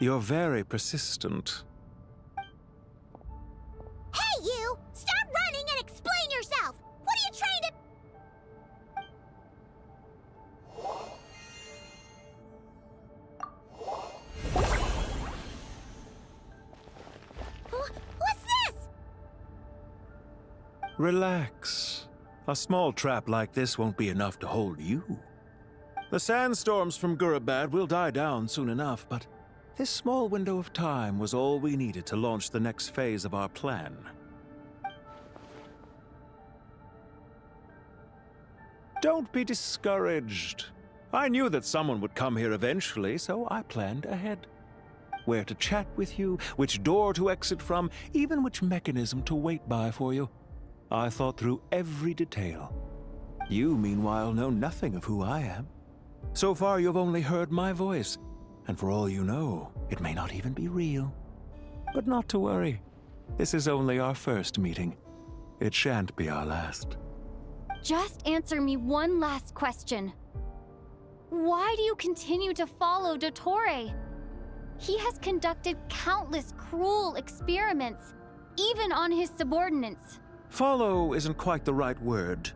You're very persistent. Hey, you! Stop running and explain yourself! What are you trying to... What's this? Relax. A small trap like this won't be enough to hold you. The sandstorms from Gurabad will die down soon enough, but this small window of time was all we needed to launch the next phase of our plan. Don't be discouraged. I knew that someone would come here eventually, so I planned ahead. Where to chat with you, which door to exit from, even which mechanism to wait by for you. I thought through every detail. You, meanwhile, know nothing of who I am. So far, you've only heard my voice, and for all you know, it may not even be real. But not to worry. This is only our first meeting. It shan't be our last. Just answer me one last question. Why do you continue to follow Dottore? He has conducted countless cruel experiments, even on his subordinates. Follow isn't quite the right word.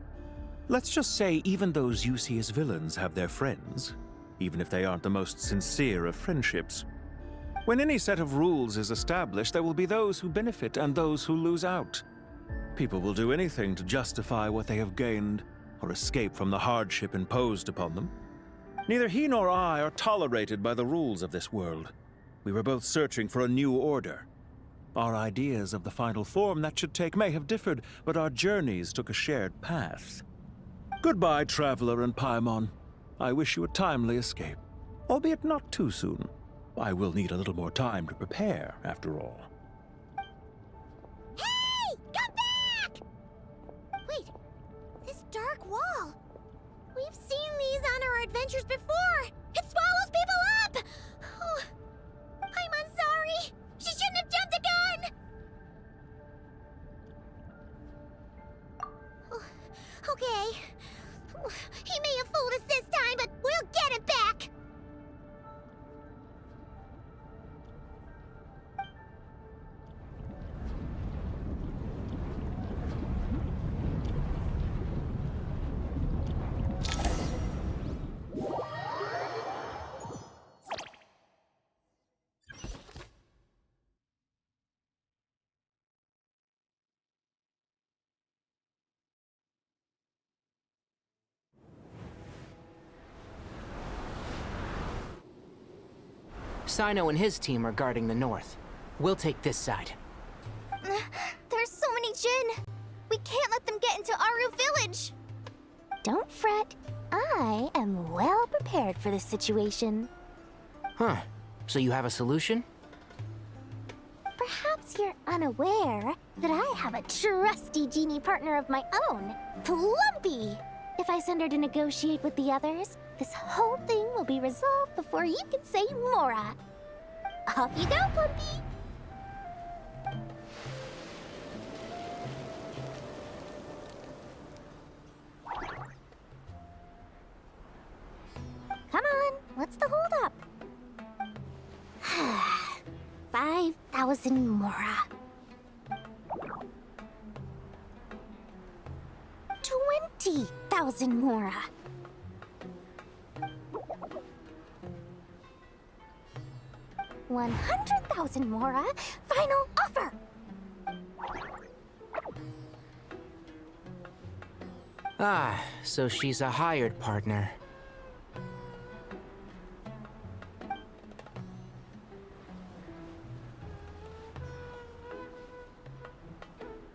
Let's just say even those you see as villains have their friends, even if they aren't the most sincere of friendships. When any set of rules is established, there will be those who benefit and those who lose out. People will do anything to justify what they have gained or escape from the hardship imposed upon them. Neither he nor I are tolerated by the rules of this world. We were both searching for a new order. Our ideas of the final form that should take may have differed, but our journeys took a shared path. Goodbye, Traveler and Paimon. I wish you a timely escape, albeit not too soon. I will need a little more time to prepare, after all. Hey! Come back! Wait, this dark wall. We've seen these on our adventures before. It swallows people up! Oh, I'm sorry. She shouldn't have jumped the gun! Oh, okay. He may have fooled us this time, but we'll get it back! Sino and his team are guarding the north. We'll take this side. There's so many Jin! We can't let them get into Aru Village! Don't fret. I am well prepared for this situation. Huh. So you have a solution? Perhaps you're unaware that I have a trusty genie partner of my own, Plumpy. If I send her to negotiate with the others, this whole thing will be resolved before you can say Mora. Off you go, Plumpy! Come on, what's the holdup? 5,000 Mora. 20,000 Mora. 100,000 Mora. Final offer. Ah, so she's a hired partner.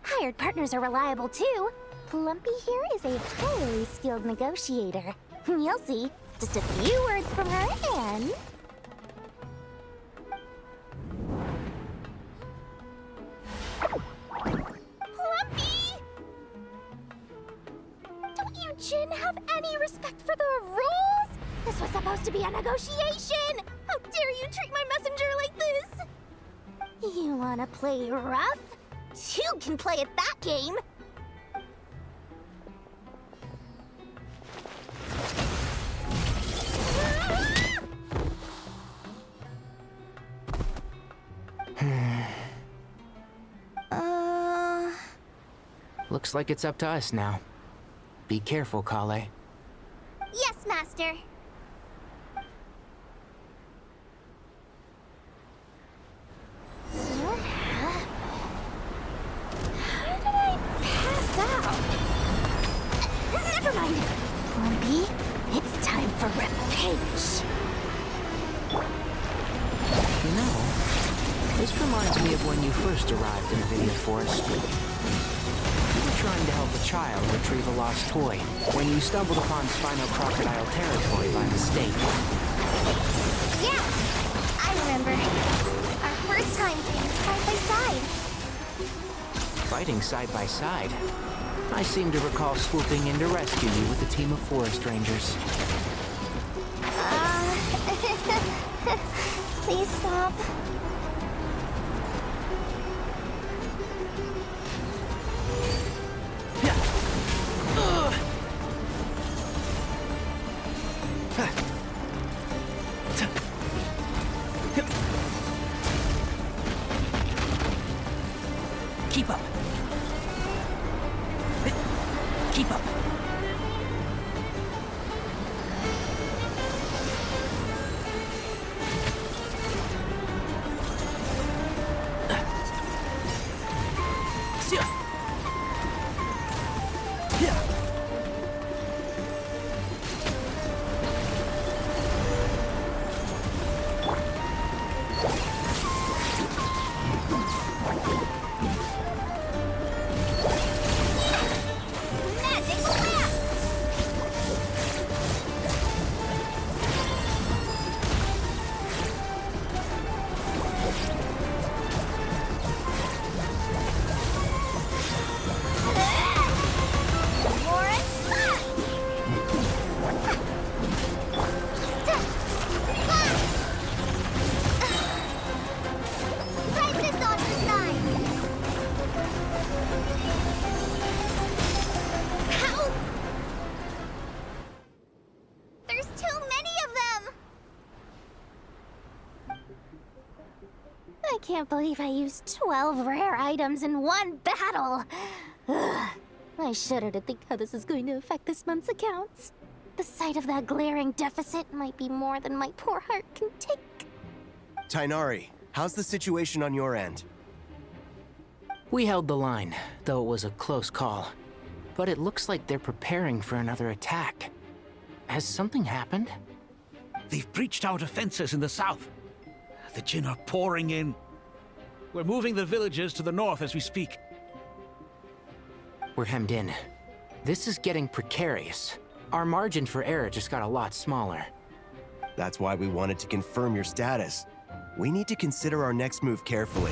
Hired partners are reliable too. Plumpy here is a highly skilled negotiator. You'll see. Just a few words from her and... Plumpy! Don't you Jin have any respect for the rules? This was supposed to be a negotiation! How dare you treat my messenger like this? You wanna play rough? Two can play at that game! Looks like it's up to us now. Be careful, Kale. Yes, Master. How did I pass out? Never mind. Lumpy, it's time for revenge. You know, this reminds me of when you first arrived in Avidia Forest. You were trying to help a child retrieve a lost toy when you stumbled upon Spino Crocodile territory by mistake. Yeah, I remember. Our first time fighting side by side. Fighting side by side. I seem to recall swooping in to rescue you with a team of forest rangers. Please stop. Keep up. Keep up. Magic slap! More slap! Try this on the side! Ow! There's too many of them! I can't believe I used 12 rare items in one battle. Ugh. I shudder to think how this is going to affect this month's accounts. The sight of that glaring deficit might be more than my poor heart can take. Tainari, how's the situation on your end? We held the line, though it was a close call. But it looks like they're preparing for another attack. Has something happened? They've breached our defenses in the south. The Jinn are pouring in. We're moving the villagers to the north as we speak. We're hemmed in. This is getting precarious. Our margin for error just got a lot smaller. That's why we wanted to confirm your status. We need to consider our next move carefully.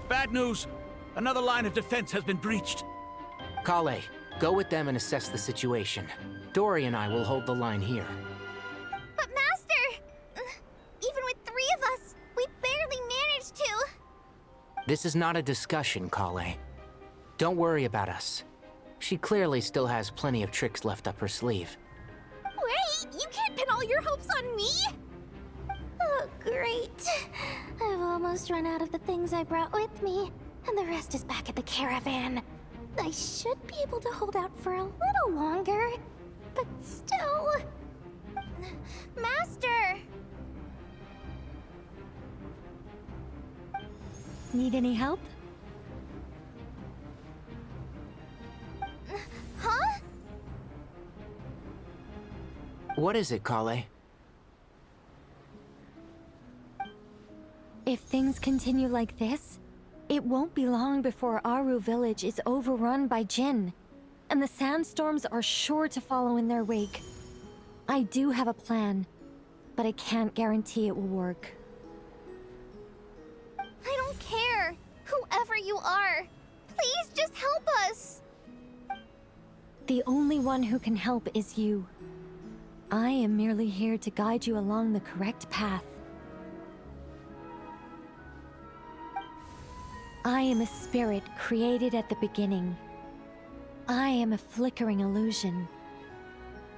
Bad news! Another line of defense has been breached. Kale, go with them and assess the situation. Dory and I will hold the line here. But Master! Even with 3 of us, we barely managed to. This is not a discussion, Kale. Don't worry about us. She clearly still has plenty of tricks left up her sleeve. Wait, you can't pin all your hopes on me! Oh, great. I've almost run out of the things I brought with me, and the rest is back at the caravan. I should be able to hold out for a little longer, but still... Master! Need any help? Huh? What is it, Kale? If things continue like this, it won't be long before Aru village is overrun by Jinn, and the sandstorms are sure to follow in their wake. I do have a plan, but I can't guarantee it will work. I don't care. Whoever you are, please just help us. The only one who can help is you. I am merely here to guide you along the correct path. I am a spirit created at the beginning. I am a flickering illusion.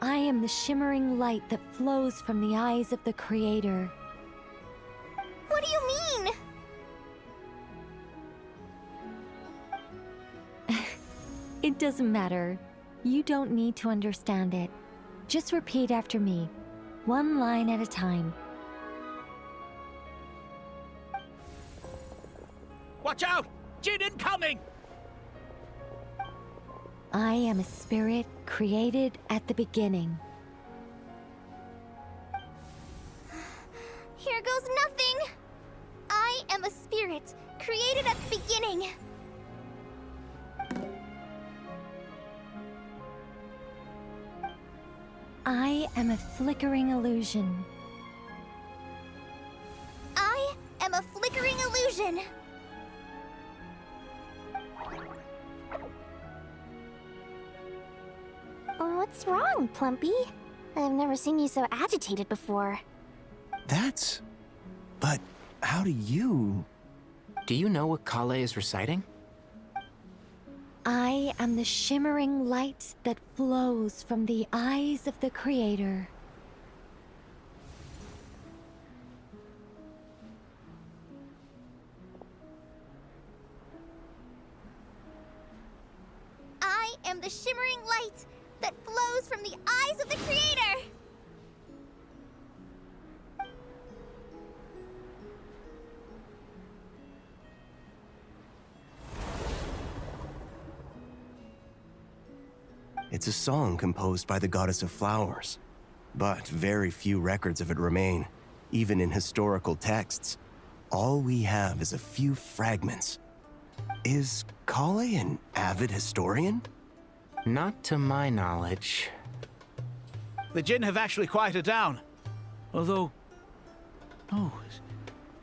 I am the shimmering light that flows from the eyes of the Creator. What do you mean? It doesn't matter. You don't need to understand it. Just repeat after me, one line at a time. Watch out! Jin incoming! I am a spirit created at the beginning. Here goes nothing! I am a spirit, created at the beginning. I am a flickering illusion. I am a flickering illusion. What's wrong, Plumpy? I've never seen you so agitated before. That's... But how do you... Do you know what Kale is reciting? I am the shimmering light that flows from the eyes of the Creator. I am the shimmering light that flows from the eyes of the Creator! It's a song composed by the goddess of flowers. But very few records of it remain, even in historical texts. All we have is a few fragments. Is Kale an avid historian? Not to my knowledge. The Jin have actually quieted down. Although... No,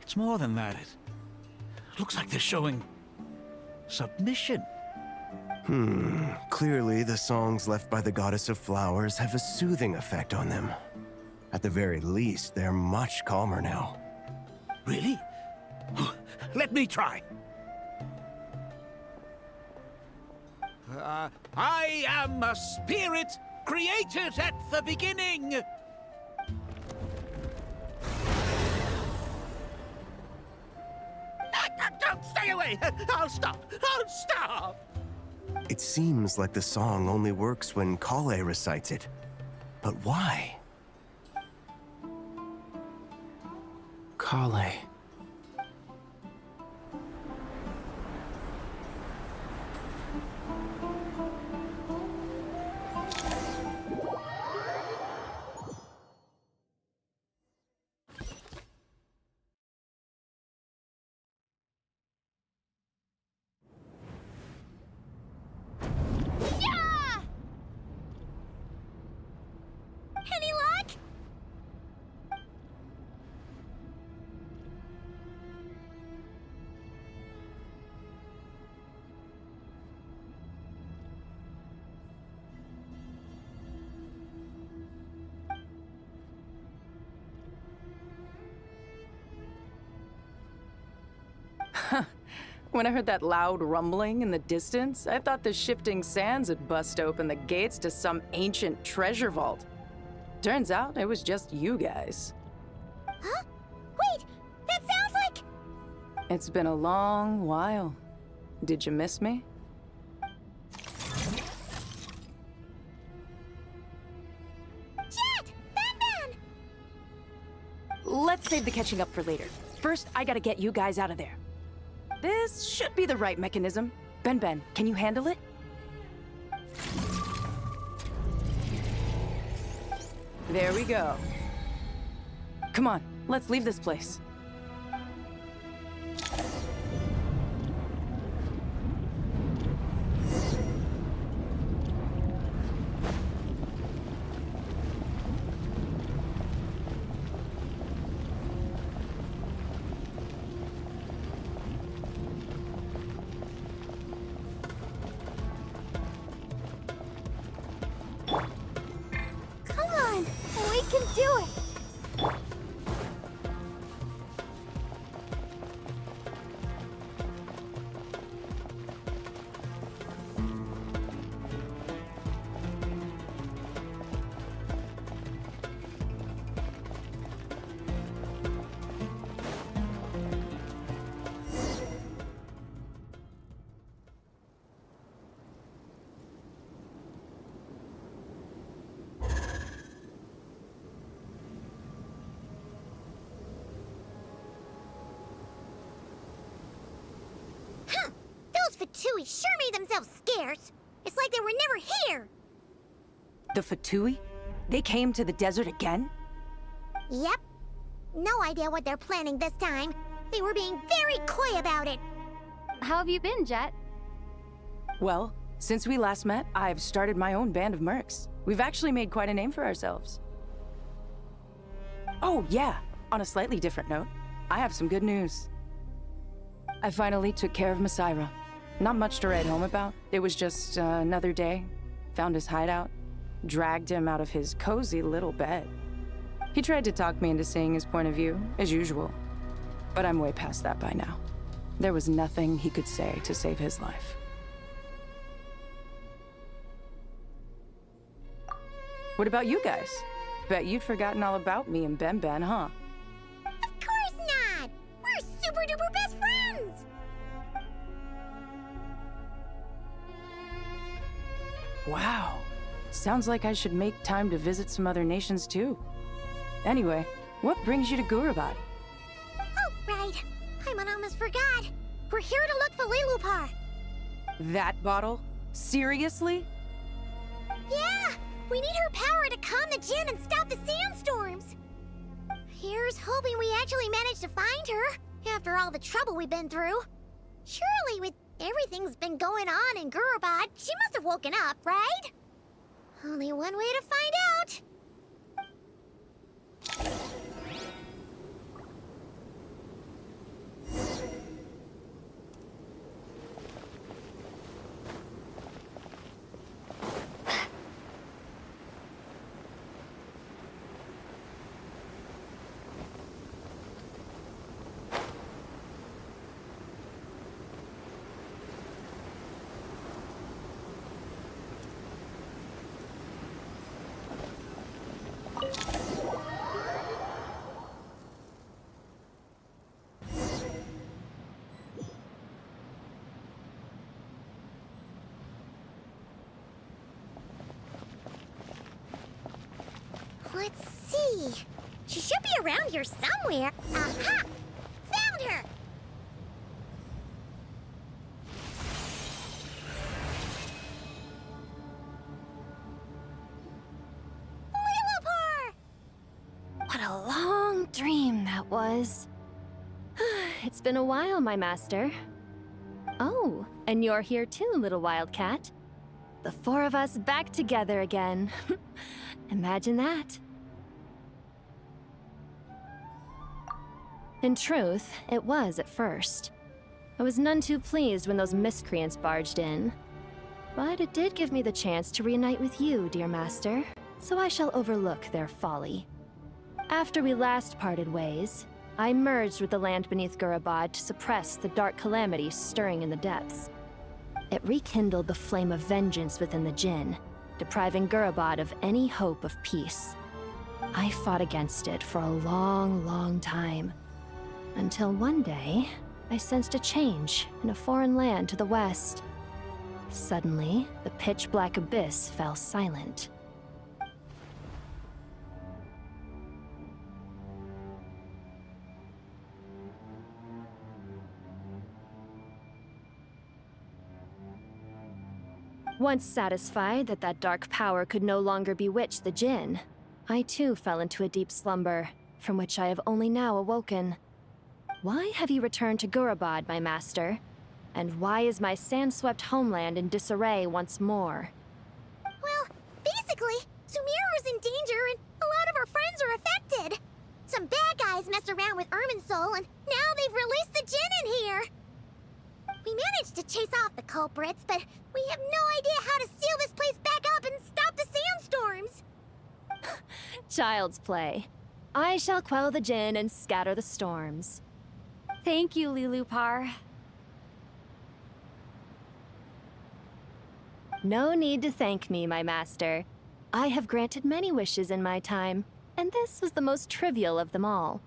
it's more than that. It looks like they're showing... submission. Clearly the songs left by the goddess of flowers have a soothing effect on them. At the very least, they're much calmer now. Really? Let me try. I am a spirit created at the beginning. Don't stay away. I'll stop. I'll stop. It seems like the song only works when Kale recites it. But why? Kale. Yeah! Any luck? When I heard that loud rumbling in the distance, I thought the shifting sands had bust open the gates to some ancient treasure vault. Turns out it was just you guys. Huh? Wait, that sounds like... It's been a long while. Did you miss me? Jet! Ben! Let's save the catching up for later. First, I gotta get you guys out of there. This should be the right mechanism. Ben, can you handle it? There we go. Come on, let's leave this place. Come on, we can do it! Fatui sure made themselves scarce. It's like they were never here. The Fatui? They came to the desert again? Yep. No idea what they're planning this time. They were being very coy about it. How have you been, Jet? Well, since we last met, I've started my own band of mercs. We've actually made quite a name for ourselves. Oh, yeah. On a slightly different note, I have some good news. I finally took care of Masaira. Not much to write home about. It was just another day. Found his hideout. Dragged him out of his cozy little bed. He tried to talk me into seeing his point of view, as usual. But I'm way past that by now. There was nothing he could say to save his life. What about you guys? Bet you'd forgotten all about me and Ben, huh? Of course not! We're super duper best friends! Wow. Sounds like I should make time to visit some other nations too. Anyway, what brings you to Gurabad? Oh, right. I almost forgot. We're here to look for Lilupar. That bottle? Seriously? Yeah! We need her power to calm the Jinn and stop the sandstorms. Here's hoping we actually manage to find her, after all the trouble we've been through. Surely, with everything's been going on in Gurabad, she must have woken up, right? Only one way to find out. Let's see. She should be around here somewhere. Aha! Found her! Lilupar! What a long dream that was. It's been a while, my master. Oh, and you're here too, little wildcat. The four of us back together again. Imagine that. In truth, it was at first. I was none too pleased when those miscreants barged in. But it did give me the chance to reunite with you, dear master, so I shall overlook their folly. After we last parted ways, I merged with the land beneath Gurabad to suppress the dark calamity stirring in the depths. It rekindled the flame of vengeance within the Jinn, depriving Gurabad of any hope of peace. I fought against it for a long, long time, until one day, I sensed a change in a foreign land to the west. Suddenly, the pitch-black abyss fell silent. Once satisfied that that dark power could no longer bewitch the Jinn, I too fell into a deep slumber, from which I have only now awoken. Why have you returned to Gurabad, my master? And why is my sand-swept homeland in disarray once more? Well, basically, Sumeru's in danger and a lot of our friends are affected. Some bad guys messed around with Irminsul and now they've released the Jinn in here. We managed to chase off the culprits, but we have no idea how to seal this place back up and stop the sandstorms. Child's play. I shall quell the Jinn and scatter the storms. Thank you, Lilupar. No need to thank me, my master. I have granted many wishes in my time, and this was the most trivial of them all.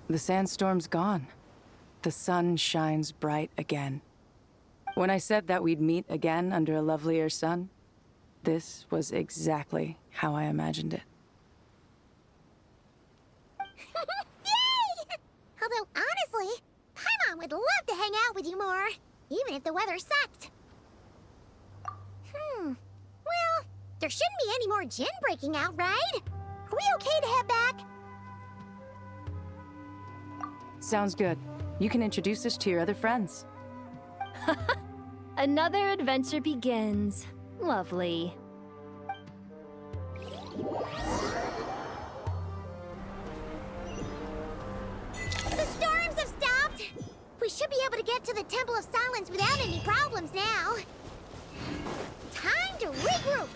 The sandstorm's gone. The sun shines bright again. When I said that we'd meet again under a lovelier sun, this was exactly how I imagined it. Yay! Although, honestly, Paimon would love to hang out with you more, even if the weather sucked. Well, there shouldn't be any more gin breaking out, right? Are we okay to head back? Sounds good. You can introduce us to your other friends. Another adventure begins. Lovely. The storms have stopped! We should be able to get to the Temple of Silence without any problems now. Time to regroup!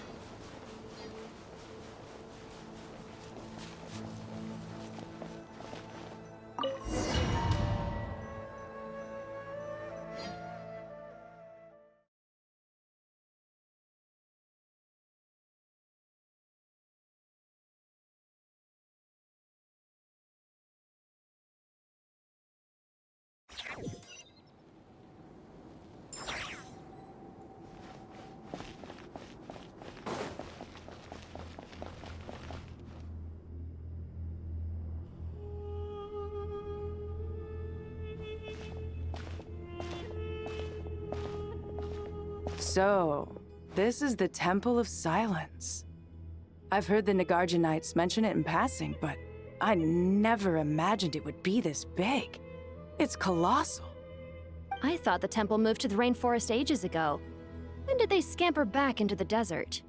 So, this is the Temple of Silence. I've heard the Nagarjanites mention it in passing, but I never imagined it would be this big. It's colossal. I thought the temple moved to the rainforest ages ago. When did they scamper back into the desert?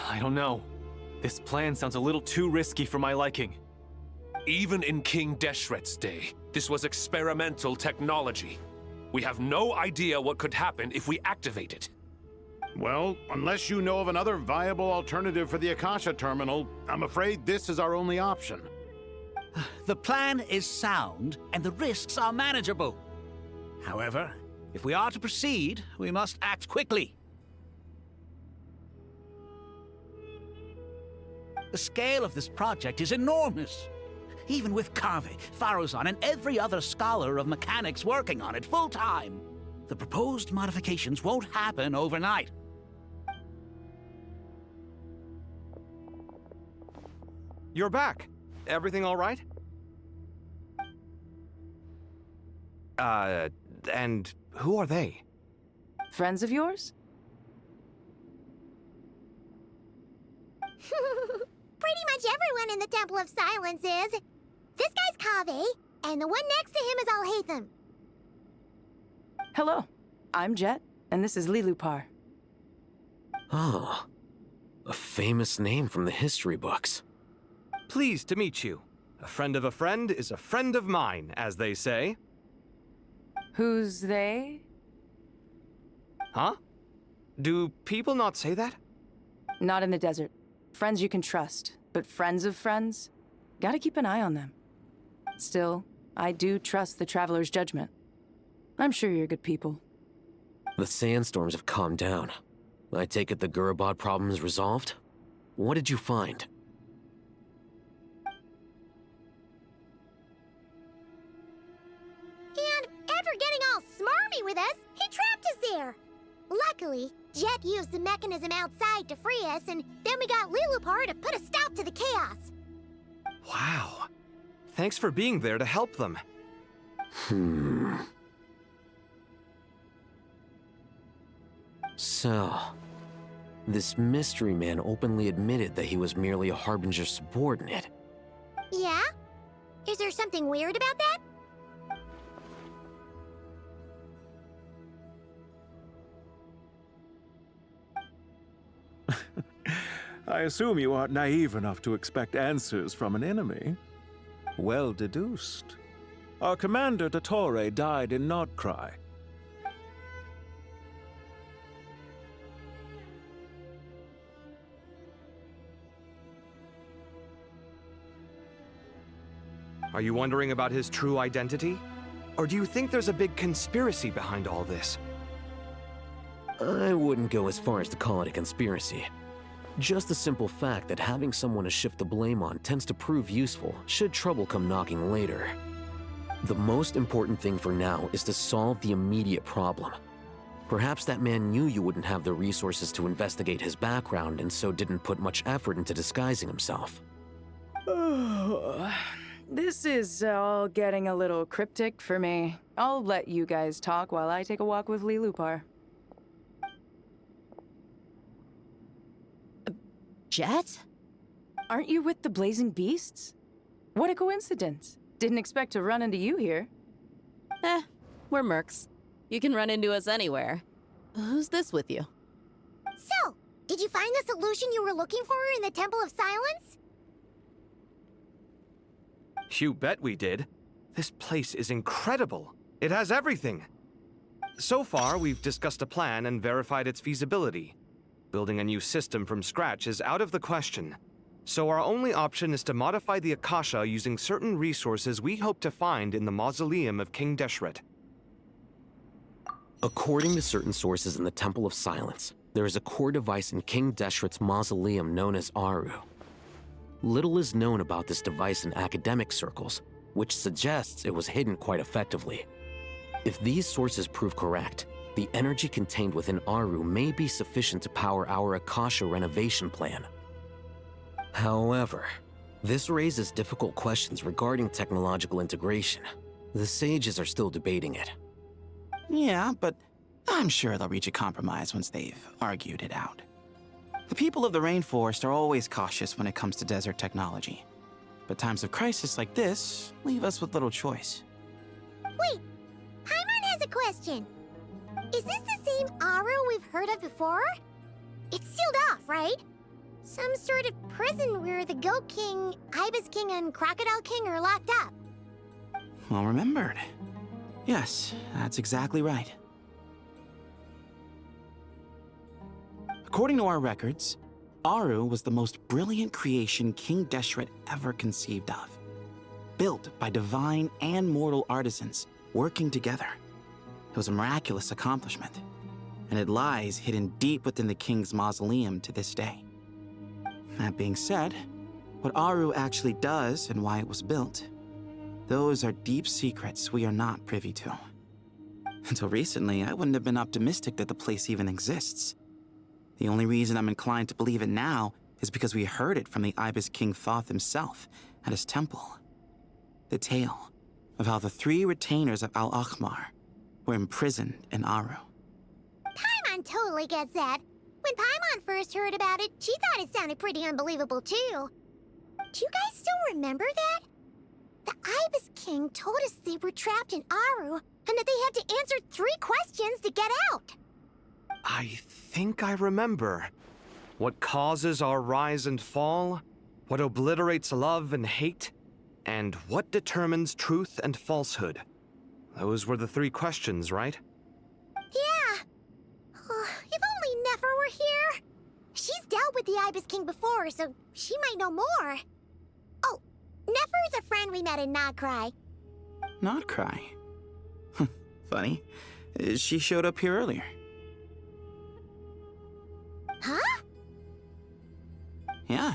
I don't know. This plan sounds a little too risky for my liking. Even in King Deshret's day, this was experimental technology. We have no idea what could happen if we activate it. Well, unless you know of another viable alternative for the Akasha terminal, I'm afraid this is our only option. The plan is sound, and the risks are manageable. However, if we are to proceed, we must act quickly. The scale of this project is enormous. Even with Kave, Farozan, and every other scholar of mechanics working on it full-time, the proposed modifications won't happen overnight. You're back. Everything all right? And who are they? Friends of yours? Pretty much everyone in the Temple of Silence is. This guy's Kave, and the one next to him is Alhaitham. Hello, I'm Jet, and this is Lilupar. Oh, a famous name from the history books. Pleased to meet you. A friend of a friend is a friend of mine, as they say. Who's they? Huh? Do people not say that? Not in the desert. Friends you can trust, but friends of friends? Gotta keep an eye on them. Still, I do trust the Traveler's judgment. I'm sure you're good people. The sandstorms have calmed down. I take it the Gurabad problem is resolved? What did you find? And after getting all smarmy with us, he trapped us there. Luckily, Jet used the mechanism outside to free us, and then we got Lilupar to put a stop to the chaos. Wow. Thanks for being there to help them. So, this mystery man openly admitted that he was merely a Harbinger subordinate. Yeah? Is there something weird about that? I assume you aren't naive enough to expect answers from an enemy. Well deduced. Our commander, Dottore, died in Nordcry. Are you wondering about his true identity? Or do you think there's a big conspiracy behind all this? I wouldn't go as far as to call it a conspiracy. Just the simple fact that having someone to shift the blame on tends to prove useful should trouble come knocking later. The most important thing for now is to solve the immediate problem. Perhaps that man knew you wouldn't have the resources to investigate his background and so didn't put much effort into disguising himself. This is all getting a little cryptic for me. I'll let you guys talk while I take a walk with Lee Lupar. Jet? Aren't you with the Blazing Beasts? What a coincidence. Didn't expect to run into you here. We're mercs. You can run into us anywhere. Who's this with you? So, did you find the solution you were looking for in the Temple of Silence? You bet we did. This place is incredible. It has everything. So far, we've discussed a plan and verified its feasibility. Building a new system from scratch is out of the question. So our only option is to modify the Akasha using certain resources we hope to find in the mausoleum of King Deshret. According to certain sources in the Temple of Silence, there is a core device in King Deshret's mausoleum known as Aru. Little is known about this device in academic circles, which suggests it was hidden quite effectively. If these sources prove correct, the energy contained within Aru may be sufficient to power our Akasha renovation plan. However, this raises difficult questions regarding technological integration. The sages are still debating it. Yeah, but I'm sure they'll reach a compromise once they've argued it out. The people of the rainforest are always cautious when it comes to desert technology. But times of crisis like this leave us with little choice. Wait, Paimon has a question. Is this the same Aru we've heard of before? It's sealed off, right? Some sort of prison where the Goat King, Ibis King, and Crocodile King are locked up. Well remembered. Yes, that's exactly right. According to our records, Aru was the most brilliant creation King Deshret ever conceived of. Built by divine and mortal artisans working together. It was a miraculous accomplishment, and it lies hidden deep within the king's mausoleum to this day. That being said, what Aru actually does and why it was built, those are deep secrets we are not privy to. Until recently, I wouldn't have been optimistic that the place even exists. The only reason I'm inclined to believe it now is because we heard it from the Ibis King Thoth himself at his temple. The tale of how the 3 retainers of Al-Akhmar were imprisoned in Aru. Paimon totally gets that. When Paimon first heard about it, she thought it sounded pretty unbelievable too. Do you guys still remember that? The Ibis King told us they were trapped in Aru and that they had to answer 3 questions to get out. I think I remember. What causes our rise and fall? What obliterates love and hate? And what determines truth and falsehood? Those were the 3 questions, right? Yeah. If only Nefer were here. She's dealt with the Ibis King before, so she might know more. Oh, Nefer is a friend we met in Notcry. Notcry? Funny. She showed up here earlier. Huh? Yeah.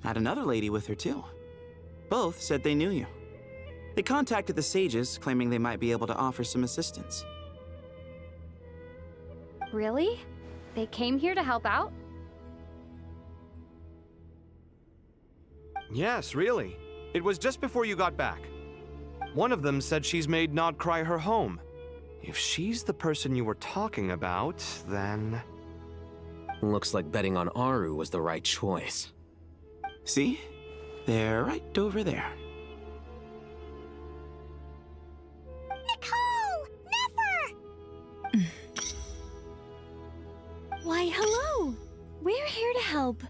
Had another lady with her, too. Both said they knew you. They contacted the sages, claiming they might be able to offer some assistance. Really? They came here to help out? Yes, really. It was just before you got back. One of them said she's made Nodcry her home. If she's the person you were talking about, then... Looks like betting on Aru was the right choice. See? They're right over there. Nicole! Nefer! Why, hello! We're here to help.